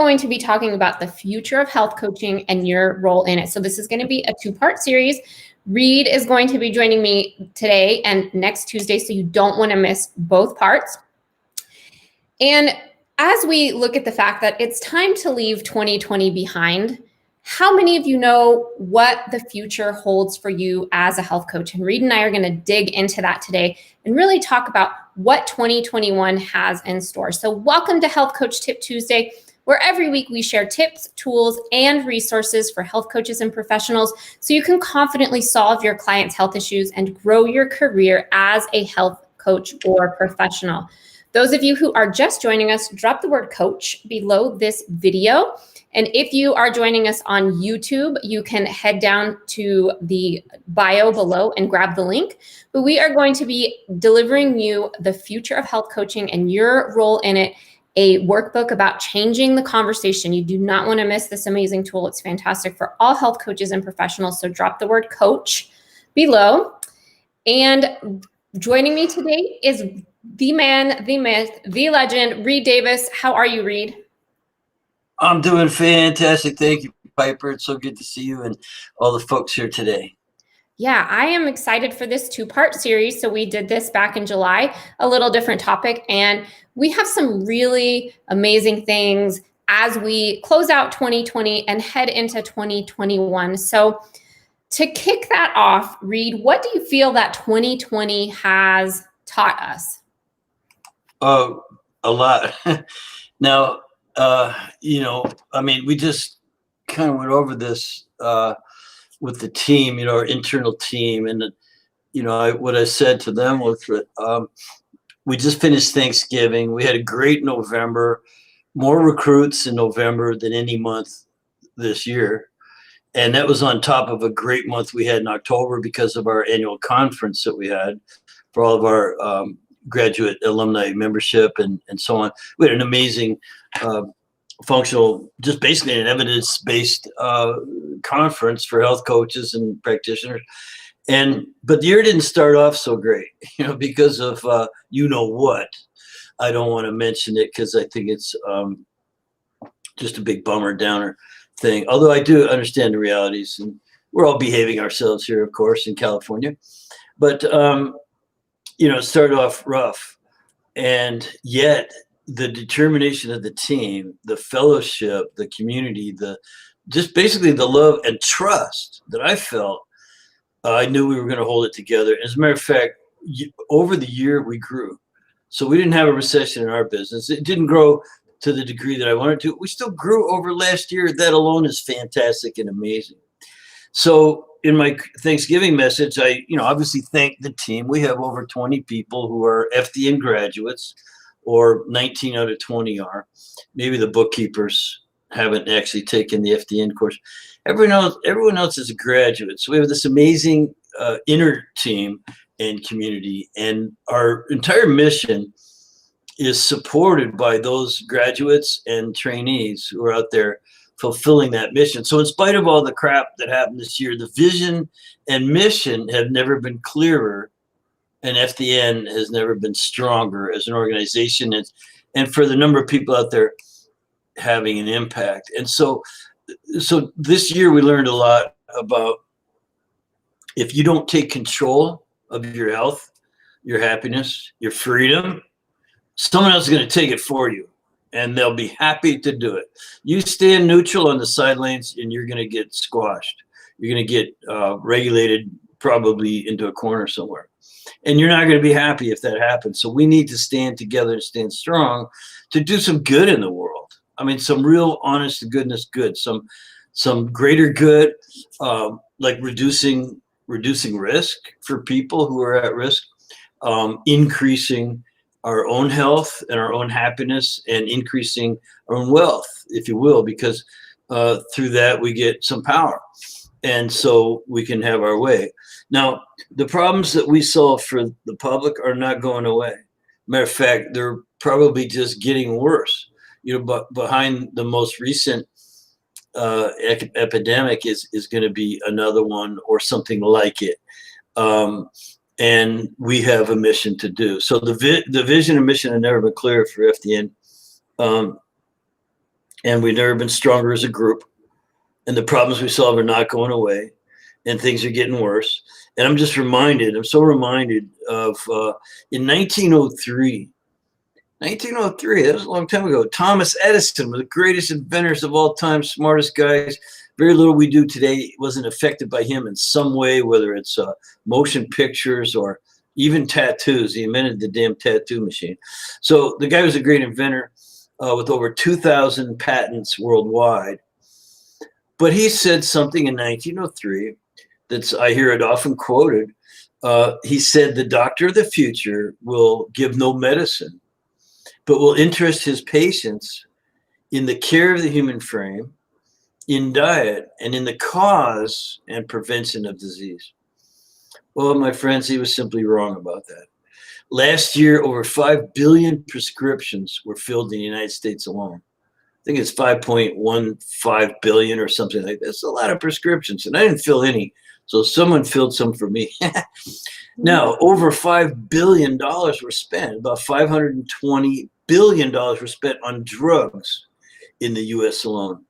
going to be talking about the future of health coaching and your role in it. So this is going to be a two-part series. Reed is going to be joining me today and next Tuesday, so you don't want to miss both parts. And as we look at the fact that it's time to leave 2020 behind, how many of you know what the future holds for you as a health coach? And Reed and I are going to dig into that today and really talk about what 2021 has in store. So welcome to Health Coach Tip Tuesday, where every week we share tips, tools, and resources for health coaches and professionals so you can confidently solve your clients' health issues and grow your career as a health coach or professional. Those of you who are just joining us, drop the word coach below this video. And if you are joining us on YouTube, you can head down to the bio below and grab the link. But we are going to be delivering you the future of health coaching and your role in it, a workbook about changing the conversation. You do not want to miss this amazing tool. It's fantastic for all health coaches and professionals. So drop the word coach below. And joining me today is the man, the myth, the legend, Reed Davis. How are you, Reed? I'm doing fantastic. Thank you, Piper. It's so good to see you and all the folks here today. Yeah, I am excited for this two-part series. So we did this back in July, a little different topic, and we have some really amazing things as we close out 2020 and head into 2021. So to kick that off, Reed, what do you feel that 2020 has taught us? A lot. Now, we just kind of went over this with the team, our internal team. And, what I said to them was that we just finished Thanksgiving. We had a great November, more recruits in November than any month this year. And that was on top of a great month we had in October because of our annual conference that we had for all of our graduate alumni membership and so on. We had an amazing functional, just basically an evidence-based conference for health coaches and practitioners. But the year didn't start off so great, because of what. I don't want to mention it because I think it's just a big bummer downer thing. Although I do understand the realities, and we're all behaving ourselves here, of course, in California. But it started off rough, and yet the determination of the team, the fellowship, the community, just basically the love and trust that I felt, I knew we were going to hold it together. As a matter of fact, over the year we grew. So we didn't have a recession in our business. It didn't grow to the degree that I wanted to. We still grew over last year. That alone is fantastic and amazing. So in my Thanksgiving message, I, obviously thank the team. We have over 20 people who are FDN graduates, or 19 out of 20 are. Maybe the bookkeepers haven't actually taken the FDN course. Everyone else is a graduate. So we have this amazing inner team and community, and our entire mission is supported by those graduates and trainees who are out there fulfilling that mission. So in spite of all the crap that happened this year, the vision and mission have never been clearer, and FDN has never been stronger as an organization, and for the number of people out there having an impact. And so this year we learned a lot about, if you don't take control of your health, your happiness, your freedom, someone else is going to take it for you, and they'll be happy to do it. You stand neutral on the sidelines and you're going to get squashed. You're going to get regulated, probably into a corner somewhere. And you're not going to be happy if that happens. So we need to stand together and stand strong to do some good in the world. I mean, some real honest to goodness good, some greater good, like reducing risk for people who are at risk, increasing our own health and our own happiness, and increasing our own wealth, if you will, because through that we get some power. And so we can have our way. Now, the problems that we solve for the public are not going away. Matter of fact, they're probably just getting worse. But behind the most recent epidemic is going to be another one or something like it. And we have a mission to do. So the vision and mission have never been clearer for FDN. and we've never been stronger as a group. And the problems we solve are not going away, and things are getting worse. And I'm so reminded of in 1903, that was a long time ago. Thomas Edison, one of the greatest inventors of all time, smartest guys. Very little we do today wasn't affected by him in some way, whether it's motion pictures or even tattoos. He invented the damn tattoo machine. So the guy was a great inventor with over 2,000 patents worldwide. But he said something in 1903 I hear it often quoted. He said, the doctor of the future will give no medicine, but will interest his patients in the care of the human frame, in diet, and in the cause and prevention of disease. Well, my friends, he was simply wrong about that. Last year, over 5 billion prescriptions were filled in the United States alone. I think it's 5.15 billion or something like that. That's a lot of prescriptions, and I didn't fill any. So someone filled some for me. Now, over $5 billion were spent. About $520 billion were spent on drugs in the US alone.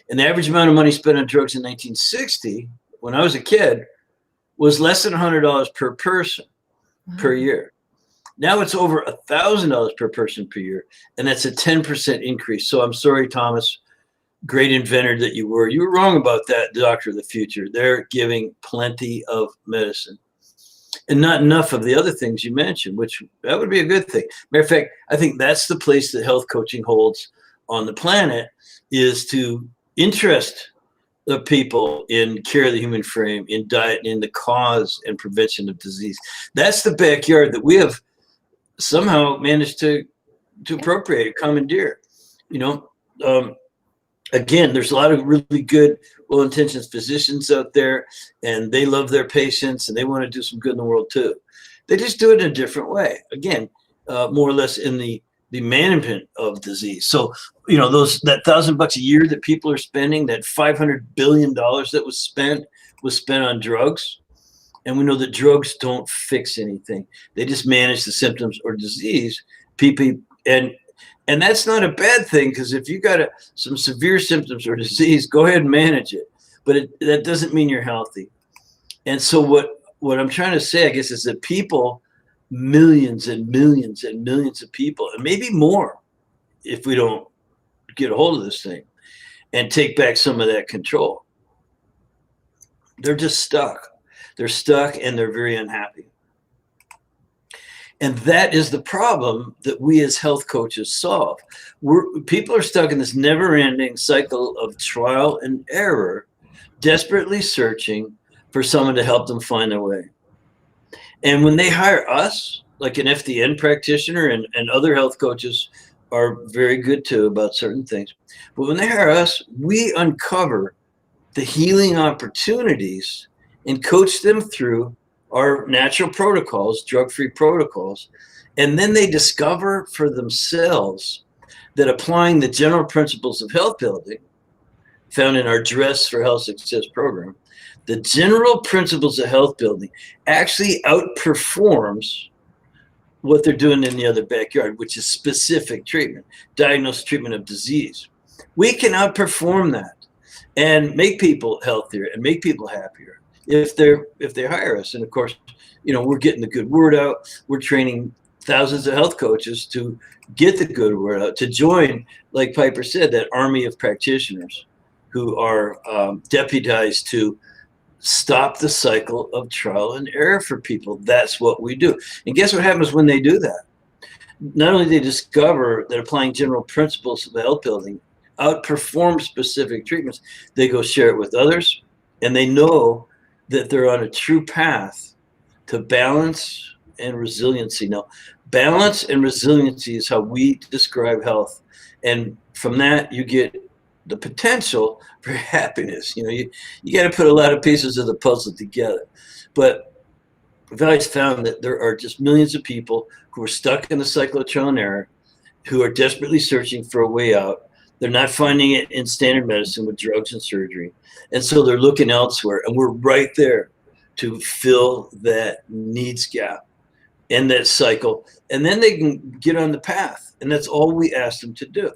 And the average amount of money spent on drugs in 1960, when I was a kid, was less than $100 per person per year. Now it's over $1,000 per person per year, and that's a 10% increase. So I'm sorry, Thomas, great inventor that you were. You were wrong about that, doctor of the future. They're giving plenty of medicine and not enough of the other things you mentioned, which that would be a good thing. Matter of fact, I think that's the place that health coaching holds on the planet, is to interest the people in care of the human frame, in diet, and in the cause and prevention of disease. That's the backyard that we have somehow managed to appropriate, commandeer. Again, there's a lot of really good, well-intentioned physicians out there, and they love their patients, and they want to do some good in the world too. They just do it in a different way. Again, more or less in the management of disease. So, that $1,000 a year that people are spending, that $500 billion that was spent on drugs. And we know that drugs don't fix anything. They just manage the symptoms or disease. And that's not a bad thing, because if you got some severe symptoms or disease, go ahead and manage it. But that doesn't mean you're healthy. And so what I'm trying to say, I guess, is that people, millions and millions and millions of people, and maybe more if we don't get a hold of this thing and take back some of that control, they're just stuck. They're stuck, and they're very unhappy. And that is the problem that we as health coaches solve. People are stuck in this never-ending cycle of trial and error, desperately searching for someone to help them find their way. And when they hire us, like an FDN practitioner, and other health coaches are very good too about certain things, but when they hire us, we uncover the healing opportunities and coach them through our natural protocols, drug-free protocols. And then they discover for themselves that applying the general principles of health building found in our Dress for Health Success program, the general principles of health building actually outperforms what they're doing in the other backyard, which is specific treatment, diagnosed treatment of disease. We can outperform that and make people healthier and make people happier if they hire us. And of course, we're getting the good word out. We're training thousands of health coaches to get the good word out, to join, like Piper said, that army of practitioners who are deputized to stop the cycle of trial and error for people. That's what we do. And guess what happens when they do that? Not only do they discover that applying general principles of health building outperform specific treatments, they go share it with others, and they know that they're on a true path to balance and resiliency. Now, balance and resiliency is how we describe health. And from that, you get the potential for happiness. You got to put a lot of pieces of the puzzle together. But we've always found that there are just millions of people who are stuck in the cycle of trial and error, who are desperately searching for a way out. They're not finding it in standard medicine with drugs and surgery. And so they're looking elsewhere. And we're right there to fill that needs gap in that cycle. And then they can get on the path. And that's all we ask them to do.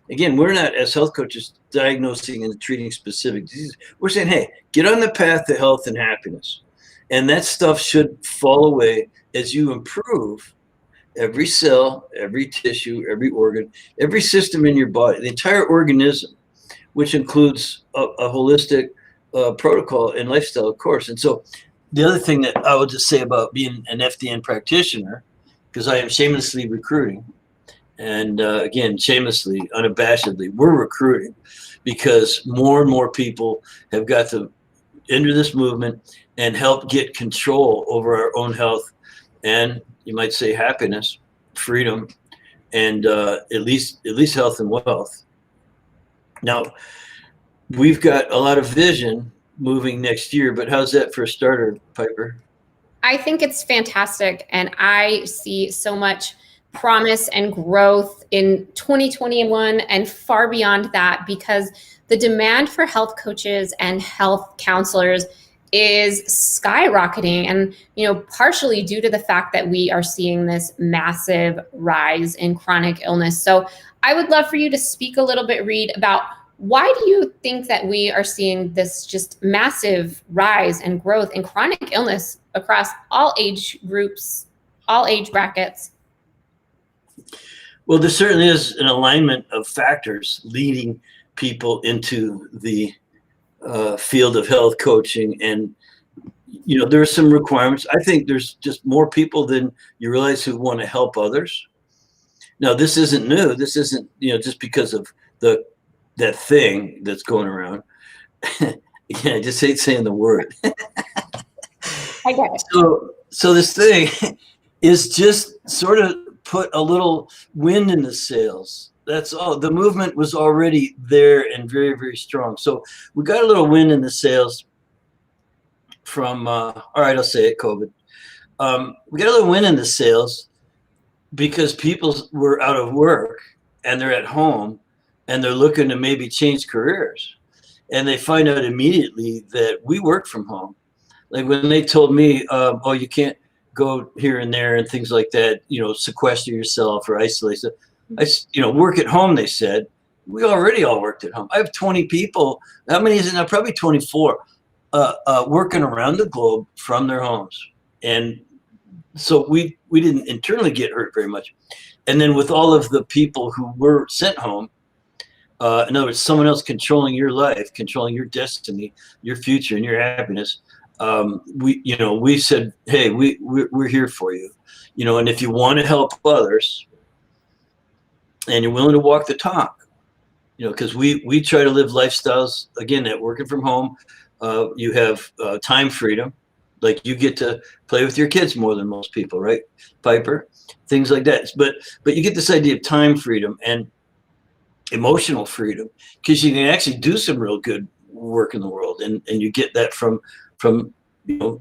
Again, we're not, as health coaches, diagnosing and treating specific diseases. We're saying, hey, get on the path to health and happiness. And that stuff should fall away as you improve every cell, every tissue, every organ, every system in your body, the entire organism, which includes a holistic protocol and lifestyle, of course. And so the other thing that I would just say about being an FDN practitioner, because I am shamelessly recruiting, and again, shamelessly, unabashedly, we're recruiting because more and more people have got to enter this movement and help get control over our own health and, you might say, happiness, freedom, and at least health and wealth. Now, we've got a lot of vision moving next year, but how's that for a starter, Piper? I think it's fantastic. And I see so much promise and growth in 2021 and far beyond that, because the demand for health coaches and health counselors is skyrocketing, and partially due to the fact that we are seeing this massive rise in chronic illness. So I would love for you to speak a little bit, Reed, about why do you think that we are seeing this just massive rise and growth in chronic illness across all age groups, all age brackets? Well, there certainly is an alignment of factors leading people into the field of health coaching. And, there are some requirements. I think there's just more people than you realize who want to help others. Now, this isn't new. This isn't, just because of that thing that's going around. Yeah, I just hate saying the word. I get it. So this thing is just sort of put a little wind in the sails. That's all. The movement was already there and very, very strong. So we got a little wind in the sails from, all right, I'll say it, COVID. We got a little wind in the sails because people were out of work and they're at home and they're looking to maybe change careers. And they find out immediately that we work from home. Like when they told me, oh, you can't go here and there and things like that, sequester yourself or isolate. So work at home, they said. We already all worked at home. I have 20 people. How many is it now? Probably 24 working around the globe from their homes. And so we didn't internally get hurt very much. And then with all of the people who were sent home, in other words, someone else controlling your life, controlling your destiny, your future, and your happiness. We said, hey, we're here for you, and if you want to help others, and you're willing to walk the talk, because we try to live lifestyles again that working from home. You have time freedom, like you get to play with your kids more than most people, right, Piper? Things like that. But you get this idea of time freedom and emotional freedom, because you can actually do some real good work in the world, and you get that from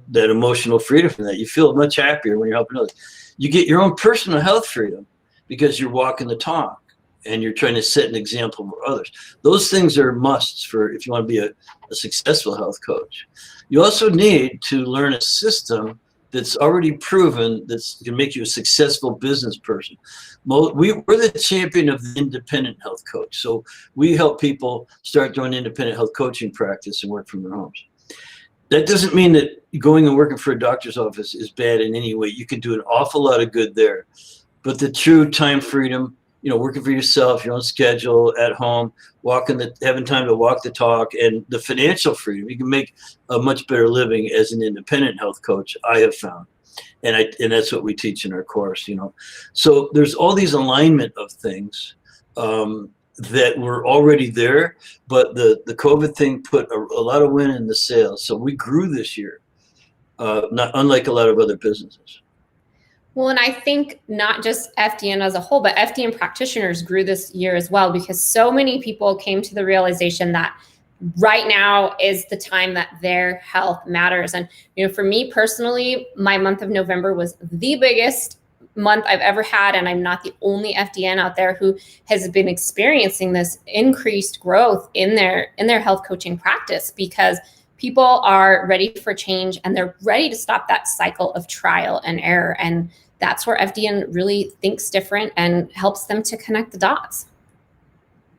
that emotional freedom from that. You feel much happier when you're helping others. You get your own personal health freedom because you're walking the talk and you're trying to set an example for others. Those things are musts for if you want to be a successful health coach. You also need to learn a system that's already proven that's going to make you a successful business person. We're the champion of the independent health coach. So we help people start doing independent health coaching practice and work from their homes. That doesn't mean that going and working for a doctor's office is bad in any way. You can do an awful lot of good there. But the true time freedom, working for yourself, your own schedule, at home, having time to walk the talk, and the financial freedom, you can make a much better living as an independent health coach, I have found. And that's what we teach in our course, So there's all these alignment of things that were already there, but the COVID thing put a lot of wind in the sails. So we grew this year, not unlike a lot of other businesses. Well, and I think not just FDN as a whole, but FDN practitioners grew this year as well, because so many people came to the realization that right now is the time that their health matters. And, for me personally, my month of November was the biggest month I've ever had. And I'm not the only FDN out there who has been experiencing this increased growth in their health coaching practice, because people are ready for change and they're ready to stop that cycle of trial and error. And that's where FDN really thinks different and helps them to connect the dots.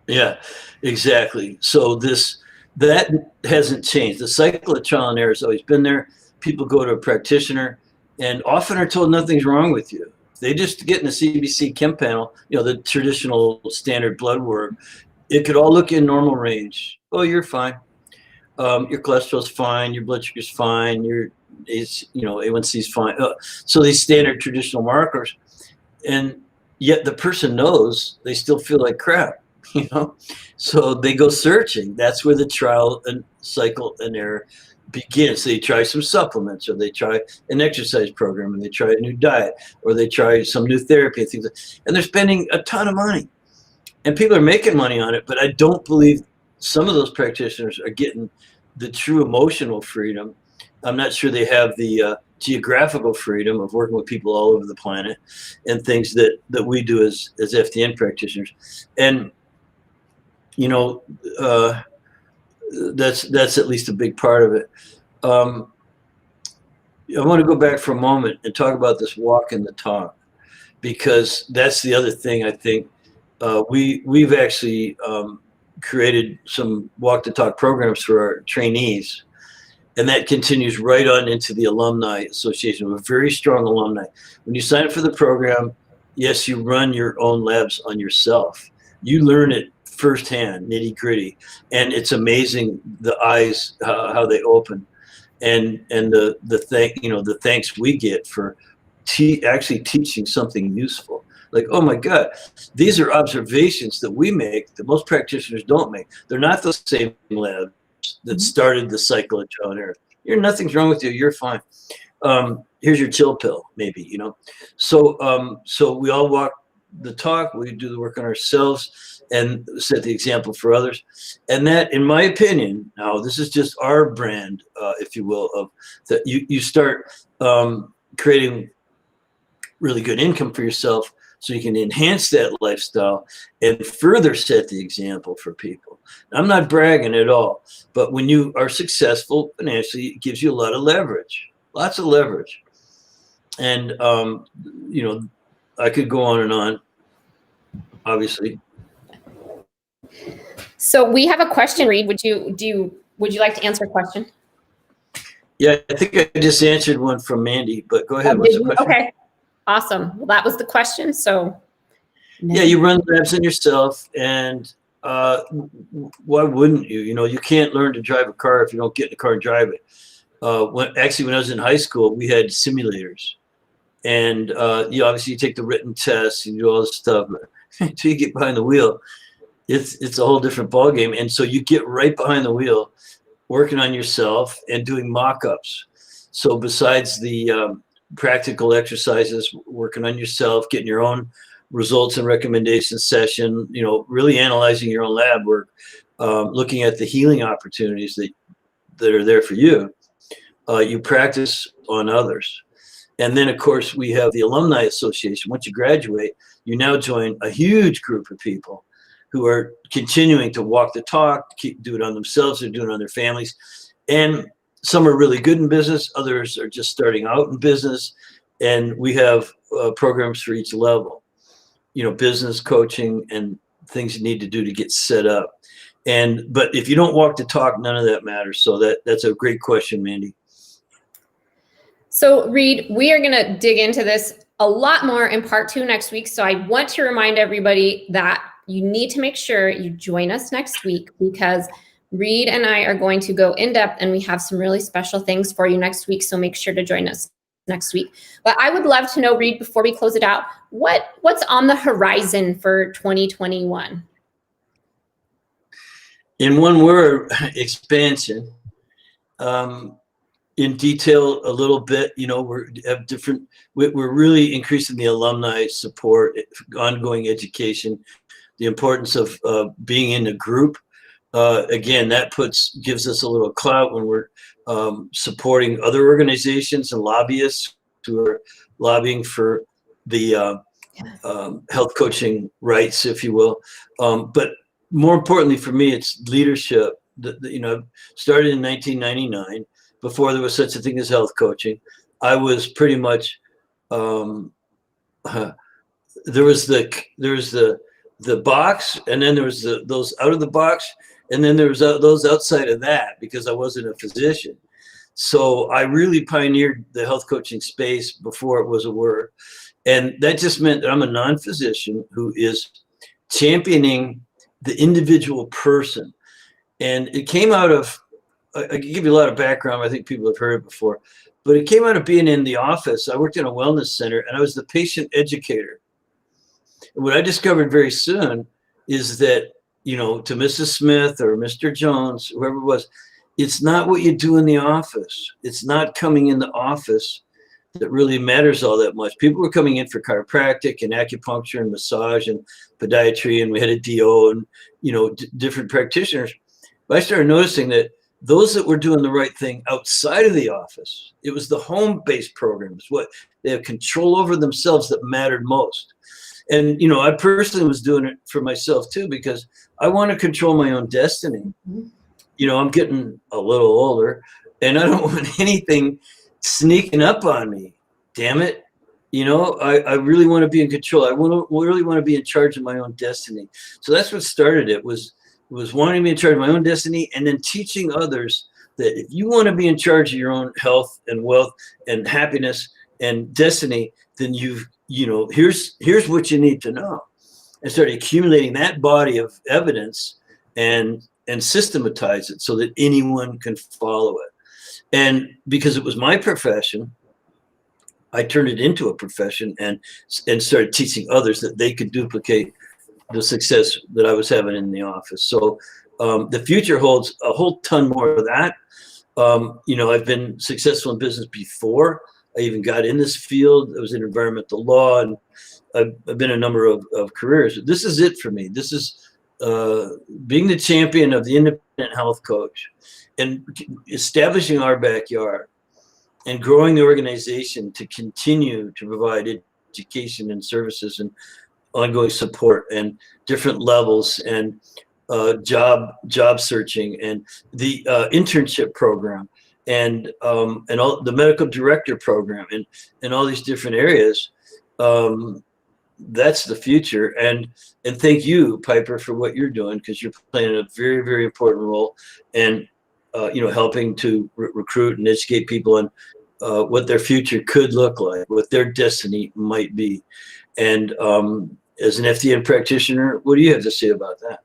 Yeah, exactly. So that hasn't changed. The cycle of trial and error has always been there. People go to a practitioner and often are told nothing's wrong with you. They just get in the CBC Chem panel, the traditional standard blood work. It could all look in normal range. Oh, you're fine. Your cholesterol's fine. Your blood sugar's fine. A1C's fine. So these standard traditional markers, and yet the person knows they still feel like crap. So they go searching. That's where the trial and cycle and error begins. They try some supplements, or they try an exercise program, and they try a new diet, or they try some new therapy and things, and they're spending a ton of money, and people are making money on it. But I don't believe some of those practitioners are getting the true emotional freedom. I'm not sure they have the geographical freedom of working with people all over the planet and things that we do as FDN practitioners. And that's at least a big part of it. I want to go back for a moment and talk about this walk and the talk, because that's the other thing. I think we've actually created some walk the talk programs for our trainees, and that continues right on into the Alumni Association. We're a very strong alumni. When you sign up for the program, yes, you run your own labs on yourself. You learn it firsthand, nitty gritty, and it's amazing the eyes how they open, and the thanks we get for actually teaching something useful. Like, oh my God, these are observations that we make that most practitioners don't make. They're not the same labs that started the cycle of trial and error. Nothing's wrong with you. You're fine. Here's your chill pill, maybe. So we all walk the talk. We do the work on ourselves and set the example for others. And that, in my opinion, now this is just our brand, if you will, of that you start creating really good income for yourself, so you can enhance that lifestyle and further set the example for people. I'm not bragging at all, but when you are successful financially, it gives you a lot of leverage, lots of leverage. And I could go on and on, obviously. So we have a question, Reed. Would you like to answer a question? Yeah, I think I just answered one from Mandy, but go ahead. What's the question? Okay. Awesome. Well, that was the question. So yeah, you run labs on yourself, and why wouldn't you? You can't learn to drive a car if you don't get in the car and drive it. When I was in high school, we had simulators, and obviously you take the written tests and you do all this stuff, but until you get behind the wheel, it's a whole different ballgame. And so you get right behind the wheel, working on yourself and doing mock-ups. So besides the practical exercises, working on yourself, getting your own results and recommendations session, really analyzing your own lab work, looking at the healing opportunities that are there for you. You practice on others. And then, of course, we have the Alumni Association. Once you graduate, you now join a huge group of people who are continuing to walk the talk, do it on themselves, or doing it on their families. And some are really good in business. Others are just starting out in business. And we have programs for each level, business coaching and things you need to do to get set up. But if you don't walk the talk, none of that matters. So that's a great question, Mandy. So Reed, we are going to dig into this a lot more in part 2 next week. So I want to remind everybody that you need to make sure you join us next week, because Reed and I are going to go in depth, and we have some really special things for you next week. So make sure to join us next week. But I would love to know, Reed, before we close it out, what's on the horizon for 2021? In one word, expansion. In detail a little bit, we're really increasing the alumni support, ongoing education, the importance of being in a group. Again, that gives us a little clout when we're supporting other organizations and lobbyists who are lobbying for the health coaching rights, if you will. But more importantly for me, it's leadership. Started in 1999. Before there was such a thing as health coaching, I was pretty much there was the the box, and then there was those out of the box, and then there was those outside of that, because I wasn't a physician. So I really pioneered the health coaching space before it was a word. And that just meant that I'm a non-physician who is championing the individual person. And it came out of, I can give you a lot of background. I think people have heard it before, but it came out of being in the office. I worked in a wellness center, and I was the patient educator. And what I discovered very soon is that, to Mrs. Smith or Mr. Jones, whoever it was, it's not what you do in the office. It's not coming in the office that really matters all that much. People were coming in for chiropractic and acupuncture and massage and podiatry, and we had a DO and, different practitioners. But I started noticing that those that were doing the right thing outside of the office, it was the home-based programs, what they have control over themselves, that mattered most. And, I personally was doing it for myself too, because I want to control my own destiny. I'm getting a little older, and I don't want anything sneaking up on me. Damn it. I really want to be in control. I really want to be in charge of my own destiny. So that's what started it, was wanting to be in charge of my own destiny, and then teaching others that if you want to be in charge of your own health and wealth and happiness and destiny, then here's what you need to know. And started accumulating that body of evidence and systematize it so that anyone can follow it. And because it was my profession, I turned it into a profession and started teaching others that they could duplicate the success that I was having in the office. So the future holds a whole ton more of that. I've been successful in business before I even got in this field. I was in environmental law, and I've been a number of careers. This is it for me. This is being the champion of the independent health coach and establishing our backyard and growing the organization to continue to provide education and services and ongoing support and different levels and job searching and the internship program and all the medical director program and all these different areas. That's the future. And thank you, Piper, for what you're doing, because you're playing a very, very important role and helping to recruit and educate people on what their future could look like, what their destiny might be. And as an FDN practitioner, what do you have to say about that?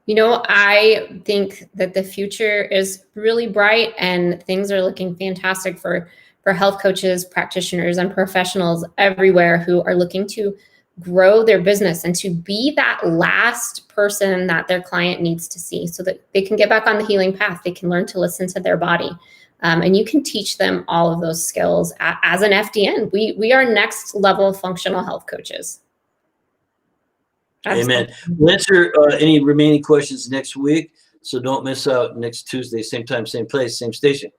I think that the future is really bright, and things are looking fantastic for health coaches, practitioners, and professionals everywhere who are looking to grow their business and to be that last person that their client needs to see so that they can get back on the healing path. They can learn to listen to their body. And you can teach them all of those skills as an FDN. We are next level functional health coaches. Amen. We'll answer any remaining questions next week. So don't miss out next Tuesday, same time, same place, same station.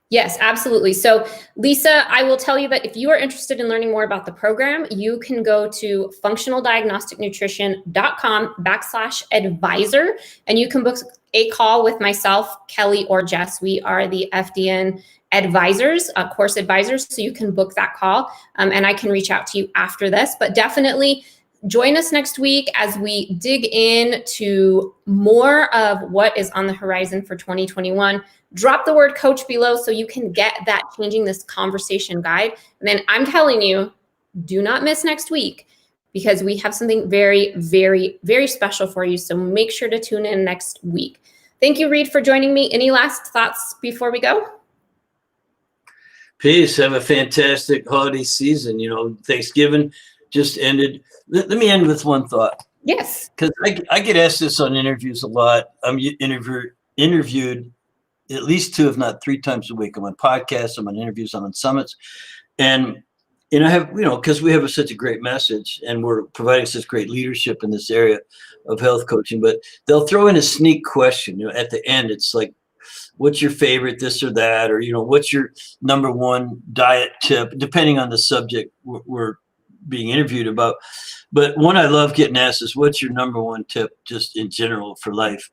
Yes, absolutely. So Lisa, I will tell you that if you are interested in learning more about the program, you can go to functionaldiagnosticnutrition.com/advisor, and you can book a call with myself, Kelly, or Jess. We are the FDN advisors, course advisors. So you can book that call and I can reach out to you after this, but definitely join us next week as we dig into more of what is on the horizon for 2021. Drop the word coach below so you can get that Changing This Conversation guide. And then I'm telling you, do not miss next week because we have something very, very, very special for you. So make sure to tune in next week. Thank you, Reed, for joining me. Any last thoughts before we go? Peace. Have a fantastic holiday season. Thanksgiving just ended. Let me end with one thought. Yes. Because I get asked this on interviews a lot. I'm interviewed at least 2, if not 3 times a week. I'm on podcasts, I'm on interviews, I'm on summits. And I have, because we have such a great message and we're providing such great leadership in this area of health coaching, but they'll throw in a sneak question, at the end. It's like, what's your favorite this or that? Or, what's your number one diet tip, depending on the subject we're being interviewed about. But one I love getting asked is, what's your number one tip just in general for life?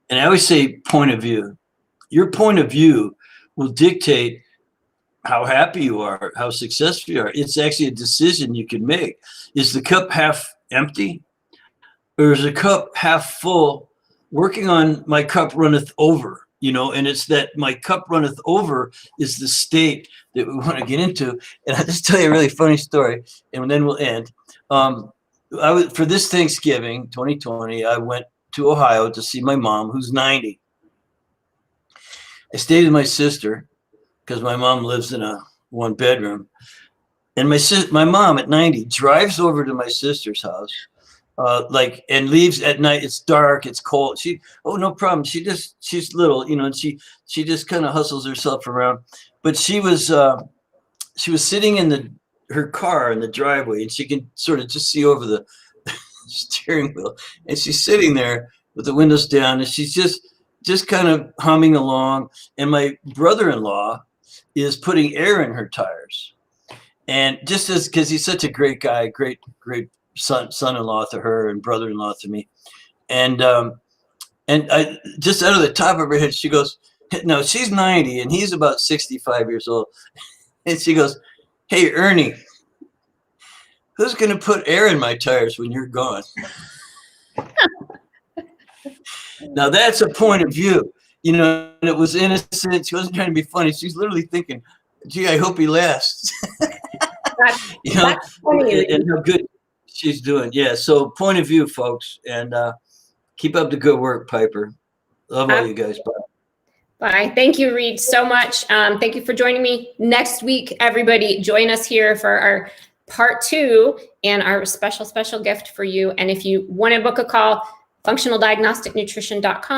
And I always say point of view. Your point of view will dictate how happy you are, how successful you are. It's actually a decision you can make. Is the cup half empty there's a cup half full, working on my cup runneth over, and it's that my cup runneth over is the state that we want to get into. And I'll just tell you a really funny story, and then we'll end. For this Thanksgiving 2020, I went to Ohio to see my mom, who's 90. I stayed with my sister because my mom lives in a 1-bedroom. And my mom at 90 drives over to my sister's house, and leaves at night. It's dark, it's cold. No problem. She's little, and she just kind of hustles herself around. But she was sitting in her car in the driveway, and she can sort of just see over the steering wheel. And she's sitting there with the windows down, and she's just kind of humming along. And my brother-in-law is putting air in her tires. And because he's such a great guy, great son-in-law to her and brother-in-law to me. And I just out of the top of her head, she goes, no, she's 90 and he's about 65 years old. And she goes, hey, Ernie, who's going to put air in my tires when you're gone? Now that's a point of view, and it was innocent. She wasn't trying to be funny. She's literally thinking, gee, I hope he lasts. That's funny. And how good she's doing. Yeah. So point of view, folks, and keep up the good work, Piper. Love all you guys. Bye. Bye. Thank you, Reed, so much. Thank you for joining me. Next week, everybody, join us here for our part 2 and our special gift for you. And if you want to book a call, functionaldiagnosticnutrition.com.